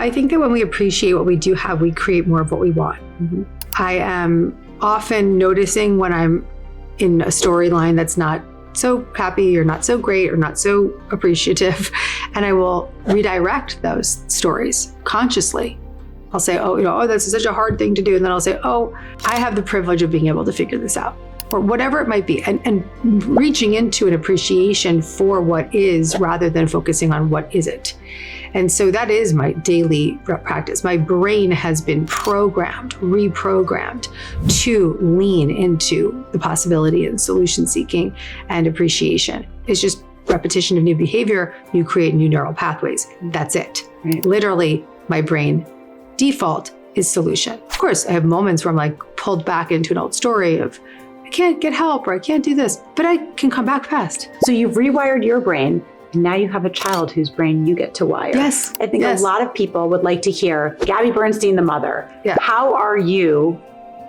I think that when we appreciate what we do have, we create more of what we want. Mm-hmm. I am often noticing when I'm in a storyline that's not so happy or not so great or not so appreciative, and I will redirect those stories consciously. I'll say, oh, this is such a hard thing to do. And then I'll say, oh, I have the privilege of being able to figure this out, or whatever it might be. And reaching into an appreciation for what is rather than focusing on what isn't. And so that is my daily practice. My brain has been reprogrammed to lean into the possibility and solution seeking and appreciation. It's just repetition of new behavior. You create new neural pathways. That's it. Right. Literally, my brain default is solution. Of course, I have moments where I'm like pulled back into an old story of I can't get help or I can't do this, but I can come back fast. So you've rewired your brain. And now you have a child whose brain you get to wire. Yes. I think a lot of people would like to hear, Gabby Bernstein, the mother, how are you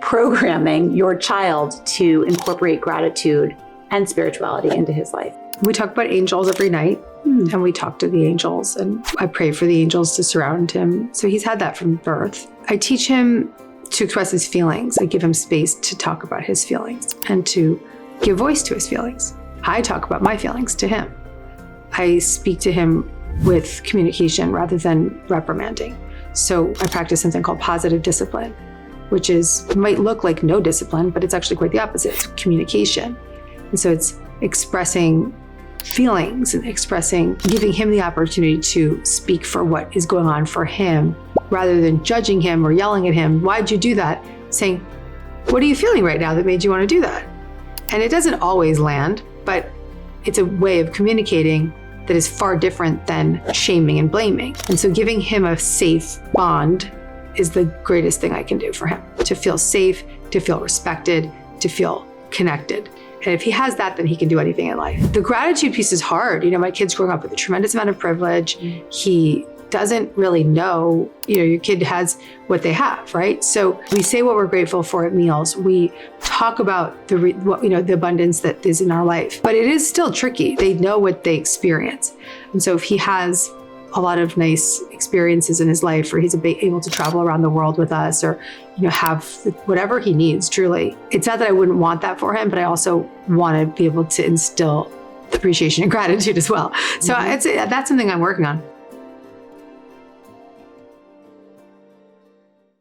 programming your child to incorporate gratitude and spirituality into his life? We talk about angels every night and we talk to the angels, and I pray for the angels to surround him. So he's had that from birth. I teach him to express his feelings. I give him space to talk about his feelings and to give voice to his feelings. I talk about my feelings to him. I speak to him with communication rather than reprimanding. So I practice something called positive discipline, which might look like no discipline, but it's actually quite the opposite. It's communication. And so it's expressing feelings and giving him the opportunity to speak for what is going on for him, rather than judging him or yelling at him. Why'd you do that? Saying, what are you feeling right now that made you want to do that? And it doesn't always land, but it's a way of communicating that is far different than shaming and blaming. And so giving him a safe bond is the greatest thing I can do for him, to feel safe, to feel respected, to feel connected. And if he has that, then he can do anything in life. The gratitude piece is hard. My kid's growing up with a tremendous amount of privilege. He doesn't really know, your kid has what they have, right? So we say what we're grateful for at meals. We talk about the abundance that is in our life, but it is still tricky. They know what they experience. And so if he has a lot of nice experiences in his life, or he's able to travel around the world with us, or have whatever he needs, truly, it's not that I wouldn't want that for him, but I also want to be able to instill appreciation and gratitude as well. So that's something I'm working on.